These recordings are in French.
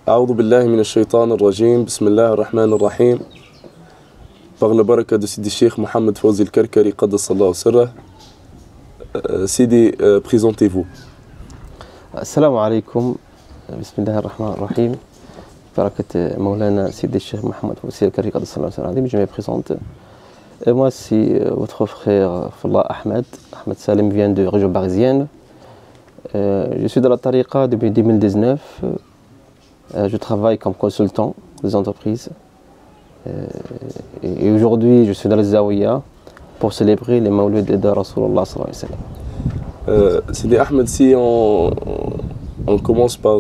أعوذ بالله من الشيطان الرجيم بسم الله الرحمن الرحيم. Par la baraka de Sidi Cheikh Mohamed Fawzi Al-Karkari قدس الله سره. Sidi, présentez-vous. Assalamu alaikum. Bismillah ar-Rahman ar-Rahim. Barakat Maulana Sidi Cheikh Mohamed Fawzi Al-Karkari قدس الله سره. Je me présente. Moi, c'est votre frère Fallah Ahmed. Ahmed Salim vient de région parisienne. Je suis dans la tariqa depuis 2019. Je travaille comme consultant des entreprises. Et aujourd'hui, je suis dans le Zawiya pour célébrer les Mawlid de Rasulullah sallallahu alayhi wa sallam. Sidi Ahmed, si on commence par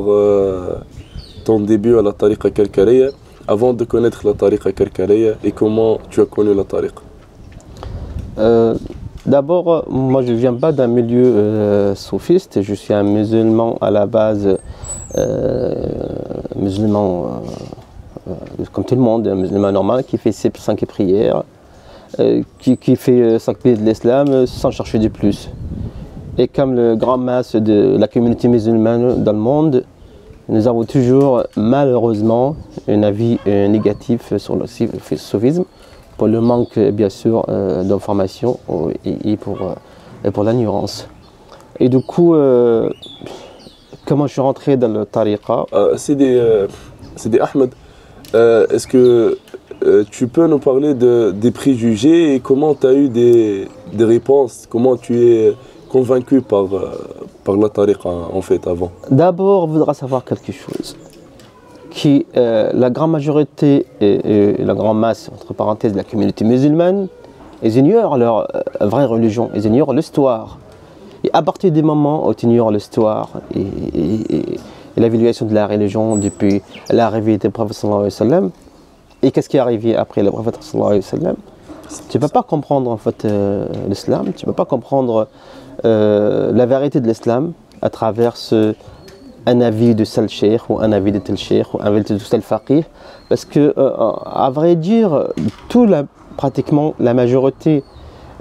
ton début à la tariqa Karkariya, avant de connaître la tariqa Karkariya et comment tu as connu la tariqa. D'abord, moi je ne viens pas d'un milieu soufiste, je suis un musulman à la base, musulman comme tout le monde, un musulman normal qui fait ses 5 prières, qui fait 5 piliers de l'islam sans chercher du plus. Et comme le grand masse de la communauté musulmane dans le monde, nous avons toujours malheureusement un avis négatif sur le soufisme, pour le manque bien sûr d'informations et pour l'ignorance. Et du coup, comment je suis rentré dans le tariqa? Sidi Ahmed, est-ce que tu peux nous parler des préjugés et comment tu as eu des réponses, comment tu es convaincu par la tariqa en fait avant? D'abord, on voudra savoir quelque chose. La grande majorité et la grande masse, entre parenthèses, de la communauté musulmane, ils ignorent leur vraie religion, ils ignorent l'histoire. Et à partir du moment où tu ignores l'histoire et l'évaluation de la religion depuis l'arrivée du prophète sallallahu alayhi wa sallam, et qu'est-ce qui est arrivé après le prophète sallallahu alayhi wa sallam, tu ne peux pas comprendre en fait l'islam, tu ne peux pas comprendre la vérité de l'islam à travers un avis de tel cheikh ou un avis de tel cheikh ou un avis de tel faqih, parce que à vrai dire, pratiquement la majorité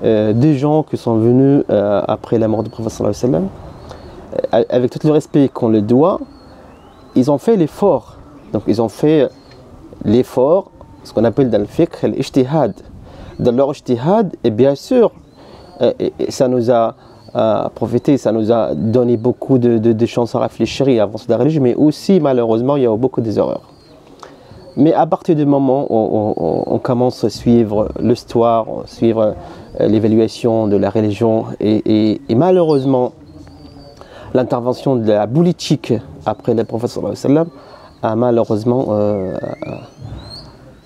des gens qui sont venus après la mort du prophète sallallahu alayhi wa sallam, avec tout le respect qu'on le doit, ils ont fait l'effort. Donc ils ont fait l'effort, ce qu'on appelle dans le fiqh l'ijtihad. Dans leur ijtihad, et bien sûr, ça nous a profité, ça nous a donné beaucoup de chances à réfléchir et à avancer dans la religion, mais aussi malheureusement il y a eu beaucoup d'erreurs. Mais à partir du moment où on commence à suivre l'histoire, suivre l'évaluation de la religion et malheureusement l'intervention de la politique après le prophète sallallahu alayhi wa sallam a malheureusement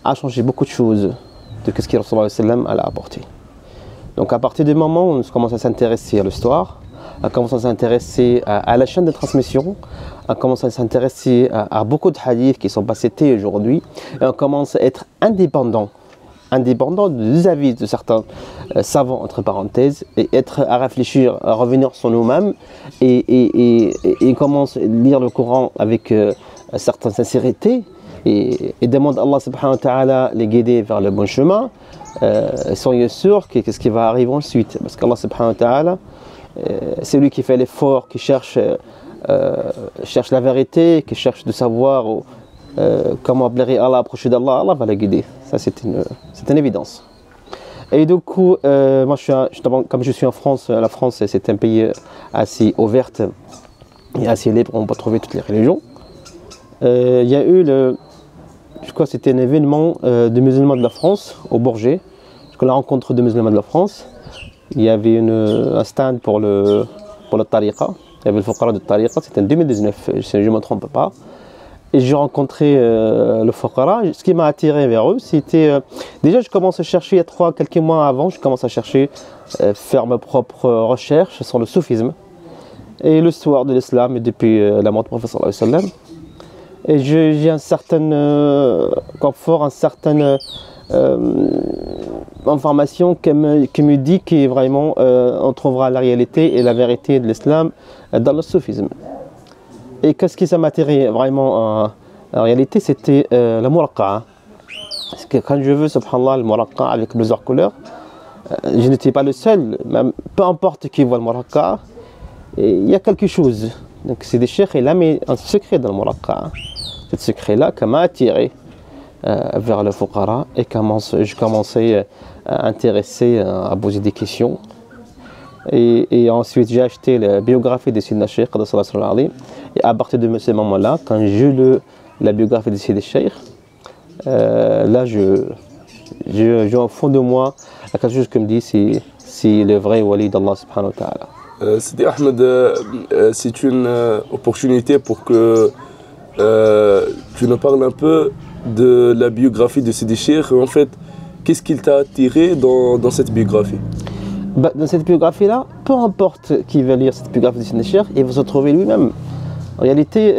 a changé beaucoup de choses de ce que le sallallahu alayhi wa sallam a apporté. Donc à partir du moment où on commence à s'intéresser à l'histoire, on commence à s'intéresser à la chaîne de transmission, on commence à s'intéresser à beaucoup de hadiths qui sont pas cités aujourd'hui, et on commence à être indépendant des avis de certains savants entre parenthèses, et être à réfléchir, à revenir sur nous-mêmes, et commence à lire le Coran avec certaine sincérité, et demande à Allah subhanahu wa ta'ala les guider vers le bon chemin. Soyez sûrs que ce qui va arriver ensuite, parce qu'Allah subhanahu wa ta'ala, c'est lui qui fait l'effort, qui cherche la vérité, qui cherche de savoir comment appeler Allah, approcher d'Allah, Allah va la guider. Ça c'est une évidence. Et du coup, moi comme je suis en France, la France c'est un pays assez ouvert et assez libre, on peut trouver toutes les religions. Il y a eu je crois que c'était un événement de musulmans de la France, au Bourget, la rencontre de musulmans de la France. Il y avait un stand pour le tariqa, il y avait le fuqara de tariqa, c'était en 2019, si je ne me trompe pas. Et j'ai rencontré le fuqara. Ce qui m'a attiré vers eux, c'était... déjà, je commence à chercher, il y a quelques mois avant, je commence à chercher, faire mes propres recherches sur le soufisme et l'histoire de l'islam depuis la mort du prophète sallallahu alayhi wa sallam. Et j'ai un certain confort, une certaine information qui me dit que vraiment on trouvera la réalité et la vérité de l'islam dans le soufisme. Et qu'est-ce qui m'a attiré vraiment en réalité, c'était la muraqqa. Parce que quand je veux, subhanallah, le muraqqa avec plusieurs couleurs, je n'étais pas le seul, même, peu importe qui voit le muraqqa, il y a quelque chose. Donc c'est des cheikhs, il a mis un secret dans le muraqqa. secret-là qui m'a attiré vers le fuqara et je commençais à intéresser, à poser des questions. Et ensuite, j'ai acheté la biographie de Sidna Cheikh, et à partir de ce moment-là, quand j'ai lu la biographie de Sidna Cheikh, là, j'ai au fond de moi quelque chose qui me dit c'est le vrai wali d'Allah subhanahu wa ta'ala. Sidi Ahmed, c'est une opportunité pour que tu nous parles un peu de la biographie de Sidi Cheikh. En fait, qu'est-ce qu'il t'a attiré dans cette biographie? Dans cette biographie-là, peu importe qui va lire cette biographie de Sidi Cheikh, il va se trouver lui-même. En réalité,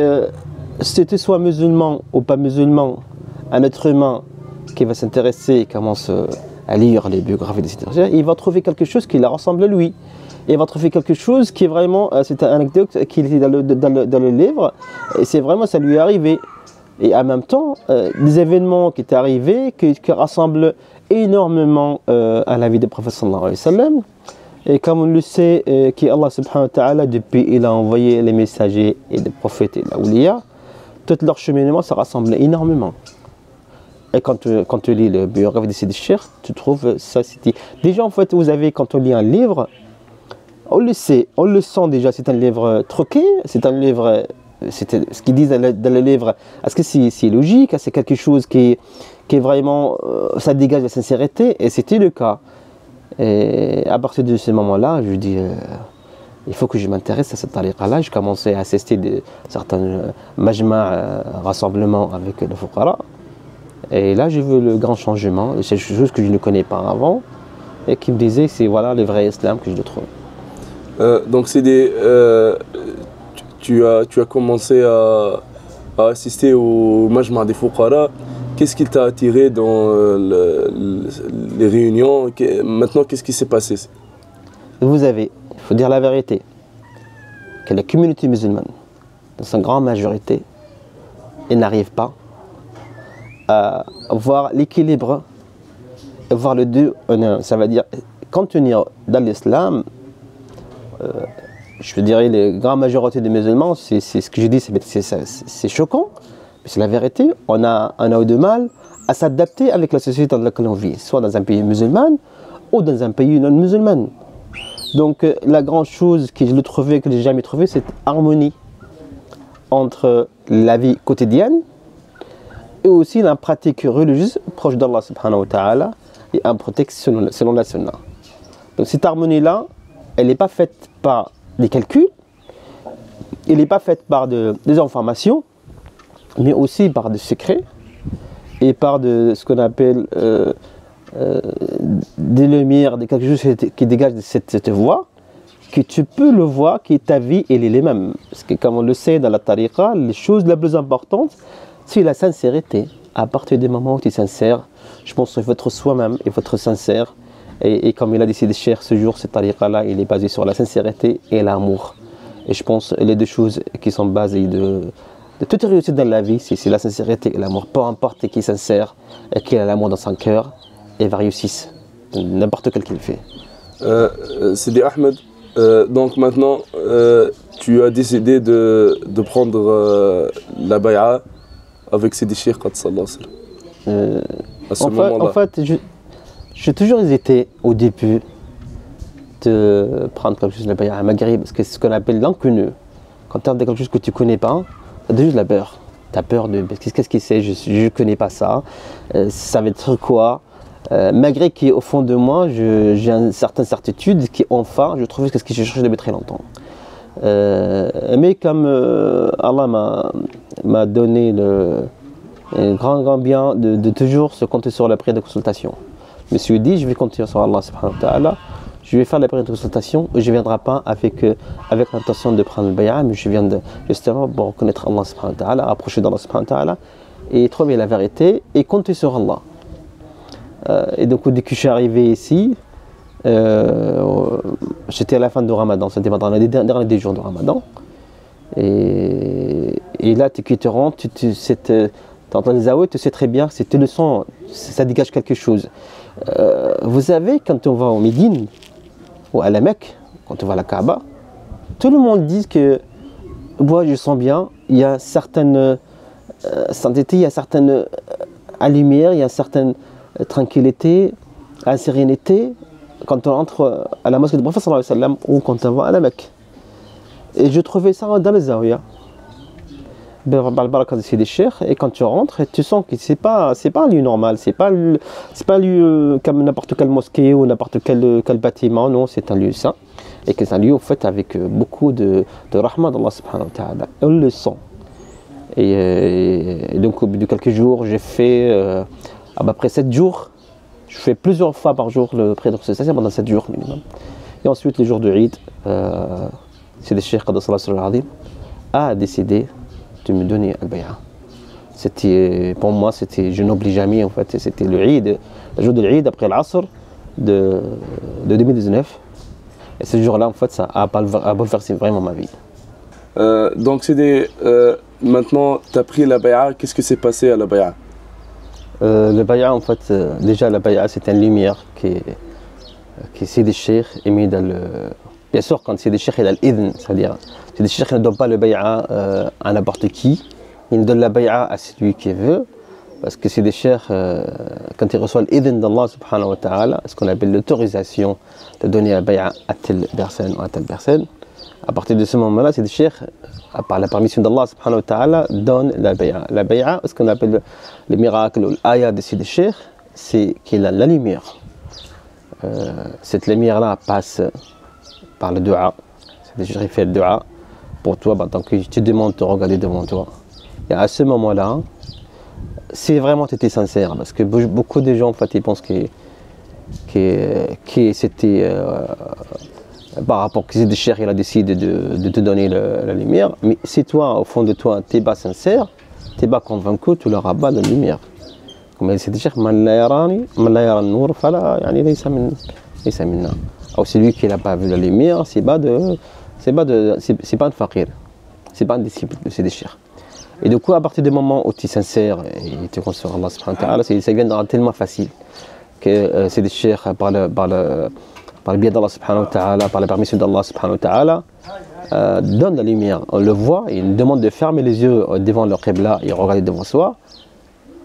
si tu sois musulman ou pas musulman, un être humain qui va s'intéresser et commence à lire les biographies de Sidi Cheikh, il va trouver quelque chose qui la ressemble à lui. Il va trouver quelque chose qui est vraiment, c'est une anecdote qui est dans le livre, et c'est vraiment, ça lui est arrivé. Et en même temps, des événements qui étaient arrivés, qui rassemblent énormément à la vie du prophète sallallahu alayhi wa sallam. Et comme on le sait, qu'Allah subhanahu wa ta'ala, depuis il a envoyé les messagers et les prophètes et l'awliya, tout leur cheminement, ça rassemble énormément. Et quand tu lis le biographie de Sidi Cheikh, tu trouves ça. Déjà, en fait, vous avez, quand on lit un livre, on le sait, on le sent déjà, c'est un livre troqué, c'est un livre, ce qu'ils disent dans le livre, est-ce que c'est logique, c'est quelque chose qui est vraiment, ça dégage la sincérité, et c'était le cas. Et à partir de ce moment-là, je dis, il faut que je m'intéresse à cette tariqa-là. Je commençais à assister de certains majma' rassemblements avec le fuqara. Et là, j'ai vu le grand changement, c'est quelque chose que je ne connais pas avant, et qui me disait, c'est voilà le vrai islam que je le trouve. Donc tu as commencé à assister au majma' des fuqara. Qu'est-ce qui t'a attiré dans les réunions? Maintenant, qu'est-ce qui s'est passé? Vous avez, il faut dire la vérité, que la communauté musulmane, dans sa grande majorité, elle n'arrive pas à voir l'équilibre, à voir le deux en un. Ça veut dire, contenir dans l'islam, je dirais la grande majorité des musulmans, c'est ce que je dis, c'est choquant, mais c'est la vérité. On a eu de mal à s'adapter avec la société dans laquelle on vit, soit dans un pays musulman ou dans un pays non musulman. Donc la grande chose que je trouvais, que je n'ai jamais trouvé, c'est cette harmonie entre la vie quotidienne et aussi la pratique religieuse proche d'Allah subhanahu wa ta'ala et en pratique selon la sunna. Donc cette harmonie-là, elle n'est pas faite par des calculs, elle n'est pas faite par des informations, mais aussi par des secrets et par ce qu'on appelle des lumières, quelque chose qui dégage de cette voie, que tu peux le voir, que ta vie elle est les mêmes. Parce que comme on le sait dans la tariqa, les choses les plus importantes, c'est la sincérité. À partir du moment où tu es sincère, je pense que votre soi-même et votre sincère, et comme il a décidé de chercher ce jour, cette tariqa-là, il est basé sur la sincérité et l'amour. Et je pense que les deux choses qui sont basées de toute réussite dans la vie, c'est la sincérité et l'amour. Peu importe qui est sincère et qui a l'amour dans son cœur, il va réussir, n'importe quel qu'il fait. Sidi Ahmed, donc maintenant, tu as décidé de prendre la bay'a avec Sidi Cheikh sallallahu alayhi wa sallam. En fait, j'ai toujours hésité au début de prendre quelque chose de la bay'a à Maghreb, parce que c'est ce qu'on appelle l'inconnu. Quand tu as quelque chose que tu ne connais pas, tu as déjà de la peur. Tu as peur de qu'est-ce que c'est, je ne connais pas ça, ça va être quoi. Malgré qu'au fond de moi, j'ai une certaine certitude qu'enfin, je trouve que ce que j'ai cherché depuis très longtemps. Mais comme Allah m'a donné un grand bien de toujours se compter sur la prière de consultation. Je me suis dit, je vais compter sur Allah subhanahu wa ta'ala, je vais faire la prière de consultation et je ne viendrai pas avec l'intention de prendre le bay'a, mais je viens justement pour connaître Allah subhanahu wa ta'ala, approcher d'Allah subhanahu wa ta'ala et trouver la vérité et compter sur Allah. Et donc dès que je suis arrivé ici, j'étais à la fin du Ramadan, c'était pendant les derniers jours du Ramadan. Et là, tu te rends, tu entends les aouets, tu sais très bien, c'est le son, ça dégage quelque chose. Vous savez, quand on va au Médine ou à la Mecque, quand on va à la Kaaba, tout le monde dit que moi je sens bien, il y a certaines sainteté, il y a une certaine lumière, il y a une certaine tranquillité, une sérénité quand on entre à la mosquée du prophète sallallahu alayhi wa sallam ou quand on va à la Mecque. Et je trouvais ça dans les zawiya. Et quand tu rentres, tu sens que c'est pas un lieu normal, c'est pas un lieu comme n'importe quelle mosquée ou n'importe quel bâtiment, non, c'est un lieu saint. Et que c'est un lieu en fait avec beaucoup de rahma d'Allah subhanahu wa ta'ala. On le sent. Et donc au bout de quelques jours, j'ai fait à peu près 7 jours. Je fais plusieurs fois par jour le prière de c'est pendant 7 jours minimum. Et ensuite les jours de Eid, c'est le Cheikh Qaddas Sallallahu Alayhi a décidé de me donner al-bay'a. C'était, pour moi, je n'oublie jamais en fait, c'était le Eid, le jour de l'Eid après l'Asr de 2019. Et ce jour-là, en fait, ça a bouleversé vraiment ma vie. Donc maintenant, tu as pris la bay'a, qu'est-ce qui s'est passé à la bay'a? Le bay'a, en fait, déjà la bay'a, c'est une lumière qui Sidi Cheikh est mis dans le... Bien sûr, quand Sidi Cheikh il a l'idn, c'est-à-dire Sidi Cheikh ne donne pas le bay'a à n'importe qui, il donne la bay'a à celui qui veut, parce que Sidi Cheikh, quand il reçoit l'idn d'Allah subhanahu wa ta'ala, ce qu'on appelle l'autorisation de donner la bay'a à telle personne ou à telle personne, à partir de ce moment-là, Sidi Cheikh, par la permission d'Allah subhanahu wa ta'ala, donne la bay'a. La bay'a, ce qu'on appelle le miracle ou l'ayah de Sidi Cheikh, c'est qu'il a la lumière. Cette lumière-là passe par le dua. Sidi Cheikh fait le dua pour toi, tant que je te demande de regarder devant toi. Et à ce moment-là, si vraiment tu étais sincère, parce que beaucoup de gens en fait, ils pensent que c'était par rapport que Sidi Cheikh il a décidé de te donner la lumière, mais si toi, au fond de toi, tu n'es pas sincère, tu n'es pas convaincu, tu leur abats la lumière. Comme Sidi Cheikh, man la yarani, man la yara an-nour, fala yani laysa minna. Ou celui qui n'a pas vu la lumière, c'est pas un fakir, c'est pas un disciple de Sidi Cheikh. Et du coup, à partir du moment où tu es sincère et tu comptes sur Allah subhanahu wa ta'ala, ça devient tellement facile que Sidi Cheikh, par le biais d'Allah subhanahu wa ta'ala, par la permission d'Allah subhanahu wa ta'ala, donne la lumière. On le voit, il nous demande de fermer les yeux devant le qibla et regarder devant soi.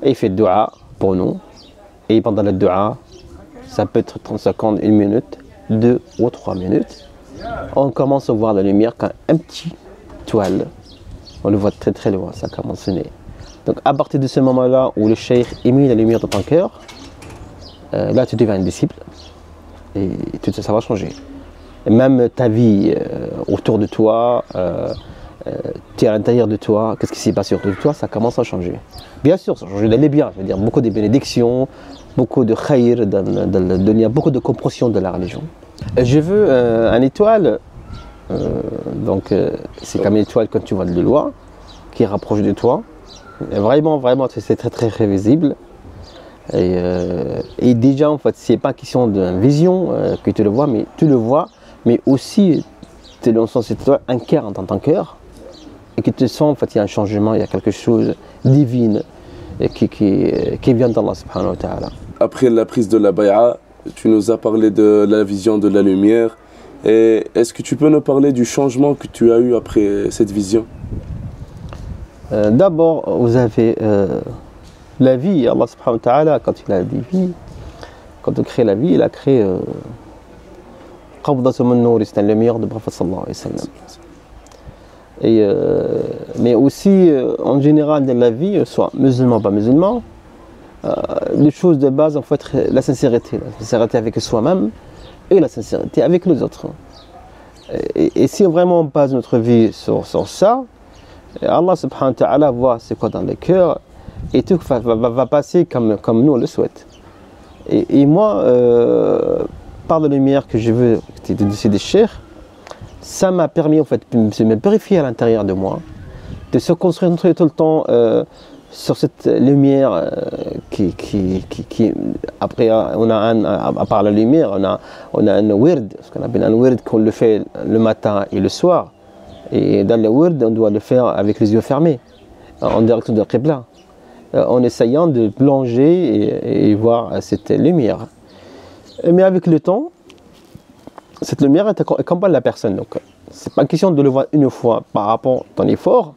Et il fait le dua pour nous. Et pendant le dua, ça peut être 30 secondes, 1 minute, 2 ou 3 minutes. On commence à voir la lumière quand un petit toile, on le voit très très loin, ça commence à sonner. Donc à partir de ce moment-là où le cheikh émet la lumière dans ton cœur, là tu deviens un disciple. Et tout ça va changer. Et même ta vie autour de toi, tu es à l'intérieur de toi, qu'est-ce qui s'est passé autour de toi, ça commence à changer. Bien sûr, ça change d'aller bien, je veux dire, beaucoup de bénédictions, beaucoup de khayr dans le dunya, beaucoup de compréhension de la religion. Je veux une étoile, donc c'est comme une étoile quand tu vois de loin, qui rapproche de toi. Et vraiment, c'est très très visible. Et déjà en fait c'est pas question d'une vision que tu le vois, mais tu le vois, mais aussi tu le sens, c'est toi un cœur dans ton cœur et que tu sens en fait il y a un changement, il y a quelque chose de divin qui vient d'Allah subhanahu wa ta'ala. Après la prise de la bay'a, tu nous as parlé de la vision de la lumière. Et est-ce que tu peux nous parler du changement que tu as eu après cette vision? D'abord vous avez la vie, Allah subhanahu wa ta'ala, quand il a dit vie, quand il crée la vie, il a créé Qabdatu min Nour, c'est une lumière du prophète sallallahu alayhi wa sallam. Mais aussi, en général, dans la vie, soit musulman, pas musulman, les choses de base, en fait, la sincérité avec soi-même et la sincérité avec les autres. Et si vraiment on base notre vie sur ça, Allah subhanahu wa ta'ala voit c'est quoi dans le cœur, et tout va passer comme nous on le souhaite. Et moi, par la lumière que je veux de Sidi Cheikh, ça m'a permis en fait de me purifier à l'intérieur de moi, de se construire tout le temps sur cette lumière qui après on a à part la lumière, on a un wird, ce qu'on appelle un wird qu'on le fait le matin et le soir. Et dans le wird, on doit le faire avec les yeux fermés, en direction de Qibla, en essayant de plonger et voir cette lumière. Mais avec le temps, cette lumière accompagne la personne. Donc, c'est pas question de le voir une fois par rapport à ton effort.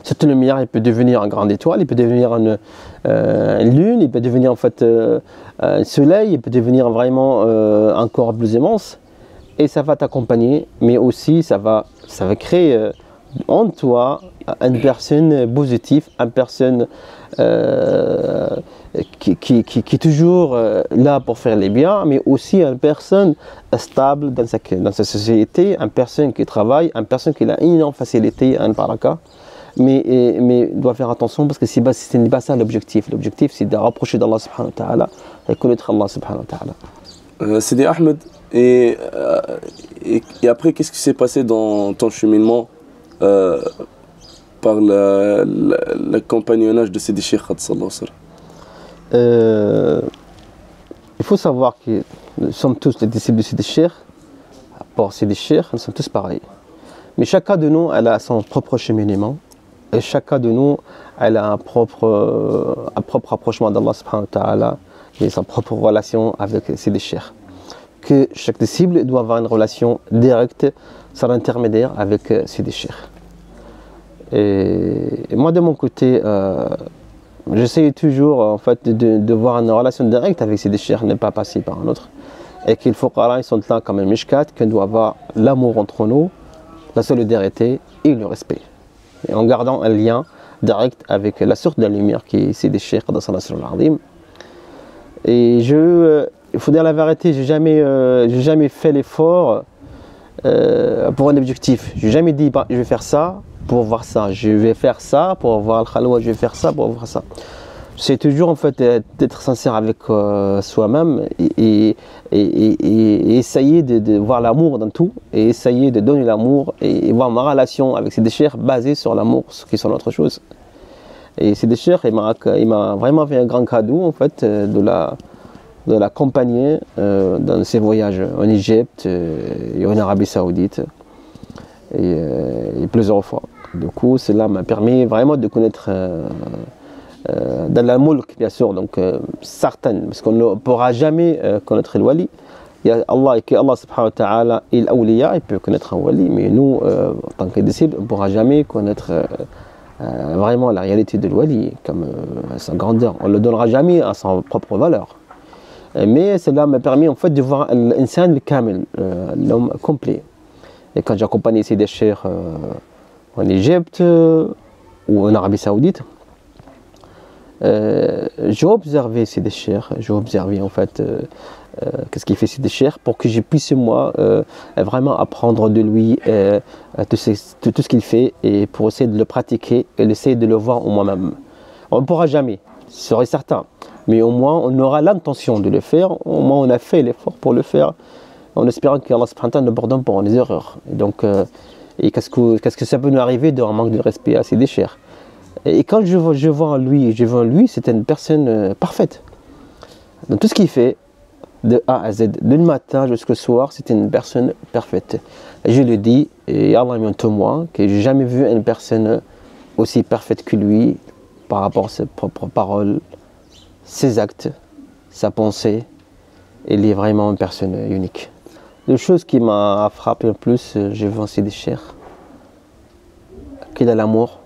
Cette lumière, il peut devenir une grande étoile, il peut devenir une lune, il peut devenir en fait un soleil, il peut devenir vraiment un corps plus immense. Et ça va t'accompagner, mais aussi ça va créer en toi une personne positive, une personne qui est toujours là pour faire les biens, mais aussi une personne stable dans sa société, une personne qui travaille, une personne qui a une énorme facilité, un baraka. Mais doit faire attention parce que ce n'est pas ça l'objectif. L'objectif, c'est de rapprocher d'Allah subhanahu wa ta'ala et connaître Allah subhanahu wa ta'ala. Sidi Ahmed, et après, qu'est-ce qui s'est passé dans ton cheminement par le compagnonnage de Sidi Cheikh sallallahu alayhi wa sallam? Il faut savoir que nous sommes tous les disciples de Sidi Cheikh. À part Sidi Cheikh, nous sommes tous pareils. Mais chacun de nous elle a son propre cheminement. Et chacun de nous elle a un propre approchement d'Allah subhanahu wa ta'ala et sa propre relation avec Sidi Cheikh. Que chaque disciple doit avoir une relation directe, sans intermédiaire avec Sidi Cheikh. Et moi de mon côté, j'essaye toujours en fait de voir une relation directe avec Sidi Cheikh, ne pas passer par un autre. Et qu'il faut qu'ils sont là comme un mishkat, qu'on doit avoir l'amour entre nous, la solidarité et le respect. Et en gardant un lien direct avec la source de la lumière qui est Sidi Cheikh dans son al-Azim. Et il faut dire la vérité, j'ai jamais fait l'effort pour un objectif. J'ai jamais dit je vais faire ça pour voir ça, je vais faire ça pour voir le khalwa, je vais faire ça pour voir ça. C'est toujours en fait d'être sincère avec soi-même et essayer de voir l'amour dans tout et essayer de donner l'amour et voir ma relation avec Sidi Cheikh basée sur l'amour, ce qui sont autre chose. Et Sidi Cheikh, il m'a vraiment fait un grand cadeau en fait de l'accompagner dans ses voyages en Égypte et en Arabie Saoudite et plusieurs fois. Du coup, cela m'a permis vraiment de connaître dans la mulk, bien sûr, donc certaines, parce qu'on ne pourra jamais connaître le wali. Il y a Allah et que Allah subhanahu wa ta'ala il awliya, il peut connaître un wali, mais nous, en tant que disciples, on ne pourra jamais connaître vraiment la réalité de l'wali, comme sa grandeur. On ne le donnera jamais à sa propre valeur. Mais cela m'a permis en fait de voir l'insan kamil, l'homme complet. Et quand j'accompagnais Sidi Cheikh en Égypte ou en Arabie Saoudite, j'ai observé Sidi Cheikh, j'ai observé en fait qu'est-ce qu'il fait Sidi Cheikh pour que je puisse moi vraiment apprendre de lui tout ce qu'il fait et pour essayer de le pratiquer et essayer de le voir en moi-même. On ne pourra jamais, ce serait certain, mais au moins on aura l'intention de le faire, au moins on a fait l'effort pour le faire en espérant qu'Allah subhanahu wa ta'ala nous pardonne pour les erreurs. Et donc, qu'est-ce que ça peut nous arriver d'un manque de respect à Sidi Cheikh? Et quand je vois en lui, c'était une personne parfaite. Dans tout ce qu'il fait, de A à Z, de le matin jusqu'au soir, c'était une personne parfaite. Et je le dis, et Allah est un témoin, que j'ai jamais vu une personne aussi parfaite que lui par rapport à ses propres paroles, ses actes, sa pensée. Il est vraiment une personne unique. La chose qui m'a frappé le plus, j'ai vu en Sidi Cheikh, qu'il a l'amour,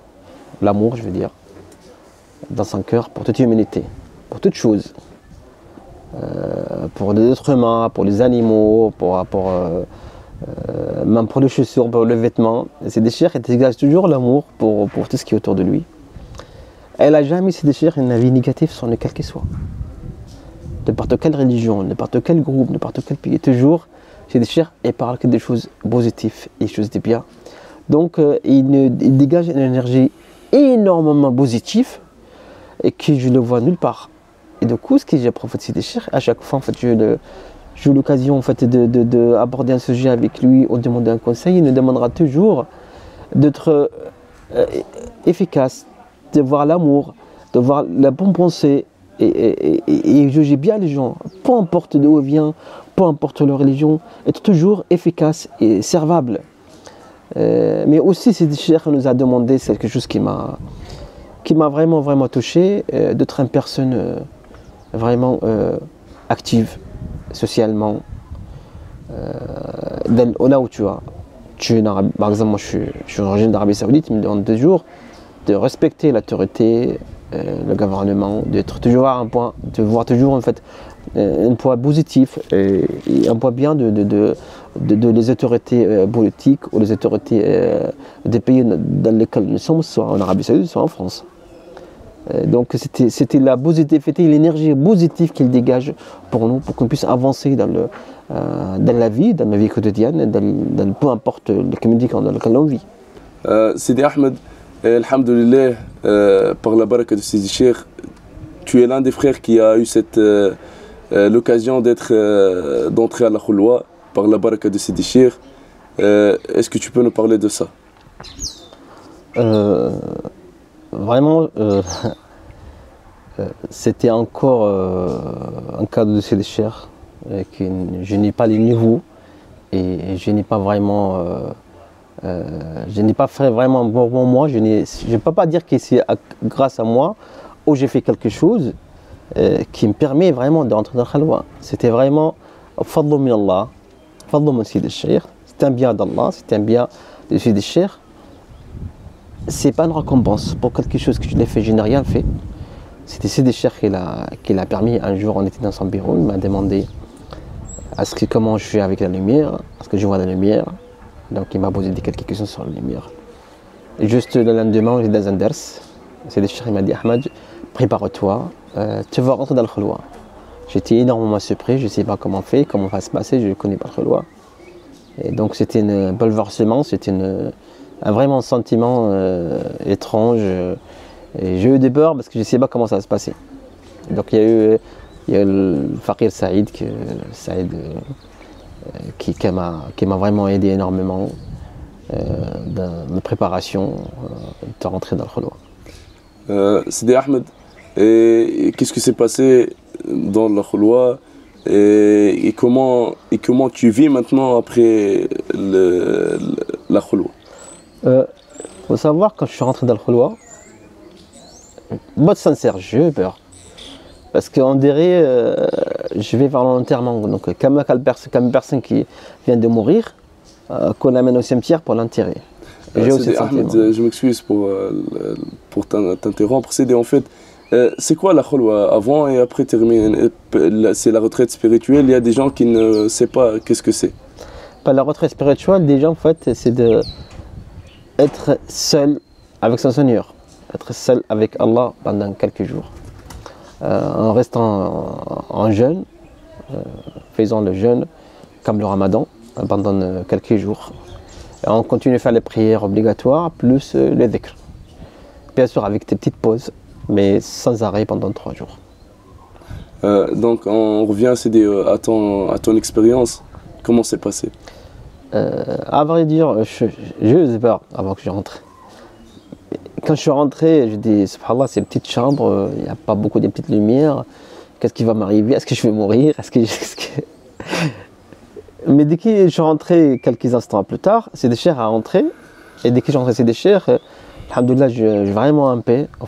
je veux dire, dans son cœur pour toute humanité, pour toute chose, pour les êtres humains, pour les animaux, même pour les chaussures, pour le vêtement. Sidi Cheikh, il dégage toujours l'amour pour tout ce qui est autour de lui. Elle n'a jamais Sidi Cheikh une avis négatif sur lequel qu'il soit. N'importe quelle religion, n'importe quel groupe, n'importe quel pays, toujours Sidi Cheikh, il parle que des choses positives et des choses de bien. Donc il dégage une énergie énormément positive et que je ne vois nulle part. Et du coup, ce que j'ai prophétisé Sidi Cheikh, à chaque fois en fait, j'ai eu l'occasion en fait, d'aborder un sujet avec lui ou demander un conseil, il nous demandera toujours d'être efficace, de voir l'amour, de voir la bonne pensée et juger bien les gens, peu importe d'où ils viennent, peu importe leur religion, être toujours efficace et servable. Mais aussi, Sidi Cheikh nous a demandé quelque chose qui m'a vraiment touché, d'être une personne vraiment active socialement. Là où tu es par exemple, moi je suis originaire d'Arabie Saoudite, il me demande 2 jours, de respecter l'autorité, le gouvernement, d'être toujours à un point, de voir toujours en fait un point positif et un point bien de les autorités politiques ou les autorités des pays dans lesquels nous sommes, soit en Arabie Saoudite, soit en France. Donc c'était la positivité, l'énergie positive qu'il dégage pour nous, pour qu'on puisse avancer dans la vie quotidienne, peu importe le communauté dans lequel on vit. Sidi Ahmed, alhamdoulilah, par la baraka de Sidi Cheikh, tu es l'un des frères qui a eu l'occasion d'entrer à la Khulwa par la baraka de Sidi Cheikh. Est-ce que tu peux nous parler de ça? Vraiment, c'était encore un cadre de Sidi Cheikh que je n'ai pas les niveaux et je n'ai pas vraiment, je n'ai pas fait vraiment pour moi. Je ne peux pas dire que c'est grâce à moi où j'ai fait quelque chose qui me permet vraiment d'entrer dans la Khalwa. C'était vraiment fadlu min Allah, fadlu min Sidi Cheikh. C'est un bien d'Allah, c'est un bien de Sidi Cheikh. C'est pas une récompense pour quelque chose que je l'ai fait, je n'ai rien fait. C'était Sidi Cheikh qui l'a permis. Un jour, on était dans son bureau, il m'a demandé comment je suis avec la lumière, est-ce que je vois la lumière. Donc il m'a posé quelques questions sur la lumière. Et juste le lendemain, j'étais dans un ders. Sidi Cheikh m'a dit Ahmed, prépare-toi, tu vas rentrer dans le Khulwa. J'étais énormément surpris, je ne sais pas comment faire, comment va se passer, je ne connais pas le Khulwa. Et donc c'était un bouleversement, c'était vraiment un sentiment étrange. Et j'ai eu des peurs parce que je ne sais pas comment ça va se passer. Donc il y a eu le Fakir Saïd qui m'a vraiment aidé énormément dans ma préparation de rentrer dans le Khulwa. Sidi Ahmed, qu'est-ce qui s'est passé dans la Khulwa et comment tu vis maintenant après la Khulwa? Faut savoir, quand je suis rentré dans le Khulwa, moi sincère, j'ai eu peur. Parce qu'on dirait, je vais vers l'enterrement. Donc, comme une personne qui vient de mourir, qu'on l'amène au cimetière pour l'enterrer. J'ai aussi ce sentiment. Ahmed, je m'excuse pour t'interrompre. En fait, c'est quoi la Khulwa avant et après terminer? C'est la retraite spirituelle. Il y a des gens qui ne savent pas qu'est-ce que c'est. La retraite spirituelle, déjà, en fait, c'est d'être seul avec son Seigneur, être seul avec Allah pendant quelques jours. En restant en jeûne, faisant le jeûne comme le Ramadan pendant quelques jours. Et on continue à faire les prières obligatoires plus les dhikr. Bien sûr avec des petites pauses, mais sans arrêt pendant 3 jours. Donc on revient à ton expérience. Comment c'est passé? À vrai dire, j'ai eu peur avant que je rentre. Quand je suis rentré, je dis, subhanallah, c'est une petite chambre, il n'y a pas beaucoup de petites lumières. Qu'est-ce qui va m'arriver? Est-ce que je vais mourir? Mais dès que je suis rentré quelques instants plus tard, Sidi Cheikh a rentré. Et dès que je suis rentré Sidi Cheikh, alhamdoulilah, j'ai vraiment un paix au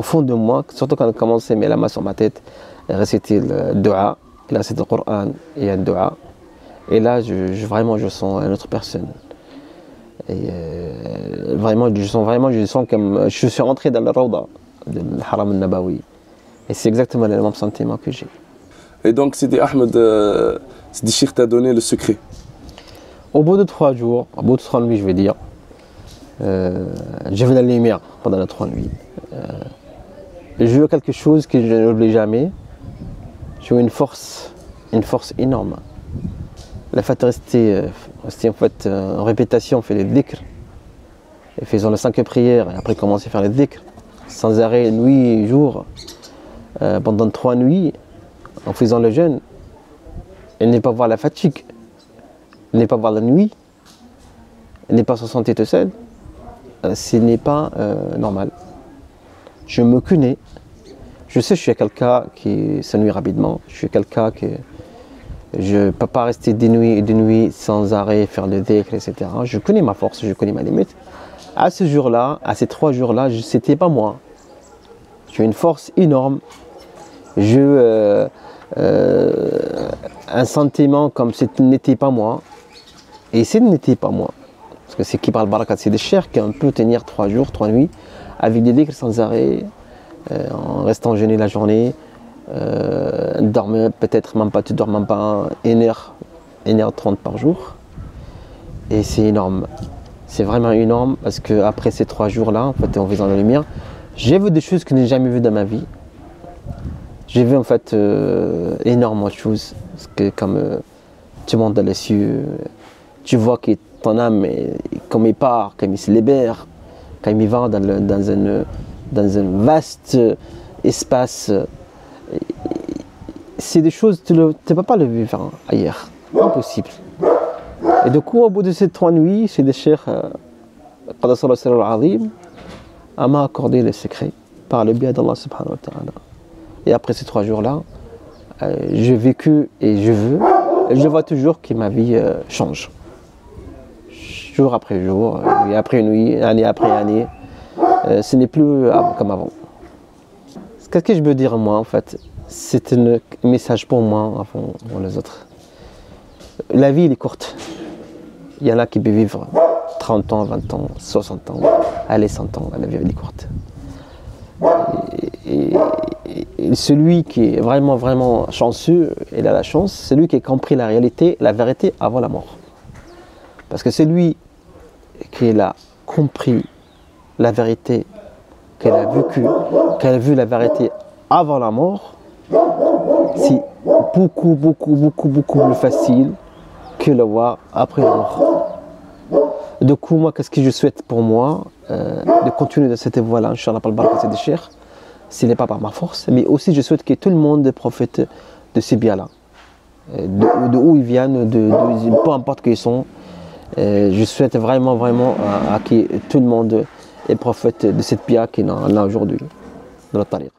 fond de moi. Surtout quand on a commencé à mettre la main sur ma tête, réciter le dua. Là, c'est le Coran et un dua. Et là, vraiment, je sens une autre personne. Et vraiment, je sens comme je suis rentré dans le Rawda, le Haram al-Nabawi. Et c'est exactement le même sentiment que j'ai. Et donc, Sidi Ahmed, Sidi Cheikh t'a donné le secret? Au bout de 3 jours, au bout de 3 nuits, je vais dire, j'ai vu la lumière pendant les 3 nuits. J'ai eu quelque chose que je n'oublie jamais. J'ai eu une force énorme. Le fait de rester en fait, en répétition, on fait les dhikr, et faisant les 5 prières, et après commencer à faire les dhikr, sans arrêt, nuit et jour, pendant 3 nuits, en faisant le jeûne, et ne pas voir la fatigue, ne pas voir la nuit, ne pas se sentir tout seul, ce n'est pas normal. Je me connais, je sais que je suis quelqu'un qui s'ennuie rapidement, je suis quelqu'un qui... Je ne peux pas rester des nuits et des nuits sans arrêt, faire le dhikr, etc. Je connais ma force, je connais ma limite. À ce jour-là, à ces 3 jours-là, ce n'était pas moi. J'ai une force énorme. J'ai eu un sentiment comme si ce n'était pas moi. Et ce n'était pas moi. Parce que c'est qui parle barakat, c'est des chers qui peut tenir 3 jours, 3 nuits, avec des dhikrs sans arrêt, en restant gêné la journée, dormir peut-être même pas, tu dors même pas 1h30 par jour. Et c'est énorme. C'est vraiment énorme parce qu'après ces 3 jours-là, en fait, en faisant la lumière, j'ai vu des choses que je n'ai jamais vues dans ma vie. J'ai vu en fait énormément de choses. Parce que comme tu montes dans les cieux, tu vois que ton âme, comme il part, comme il se libère, comme il va dans un vaste espace, c'est des choses, tu ne peux pas le vivre ailleurs. Impossible. Et du coup, au bout de ces 3 nuits, c'est des chers m'a accordé le secret par le biais d'Allah subhanahu wa ta'ala. Et après ces 3 jours-là, j'ai vécu et je vois toujours que ma vie change. Jour après jour, nuit après nuit, année après année. Ce n'est plus comme avant. Qu'est-ce que je veux dire moi en fait? C'est un message pour moi avant les autres. La vie elle est courte. Il y en a qui peuvent vivre 30 ans, 20 ans, 60 ans, allez 100 ans, la vie elle est courte. Et celui qui est vraiment, vraiment chanceux, il a la chance, c'est lui qui a compris la réalité, la vérité avant la mort. Parce que c'est lui qui a compris la vérité, qu'elle a vécu, qu'elle a vu la vérité avant la mort, c'est beaucoup, beaucoup, beaucoup, beaucoup plus facile que le voir après la mort. Du coup, moi, qu'est-ce que je souhaite pour moi de continuer dans cette voie-là, Inch'Allah, par le barakah des chers, ce n'est pas par ma force, mais aussi je souhaite que tout le monde profite de ces biens-là, de où ils viennent, peu importe qui ils sont. Je souhaite vraiment, vraiment à que tout le monde profite de cette biens qu'il a aujourd'hui dans la tariqa.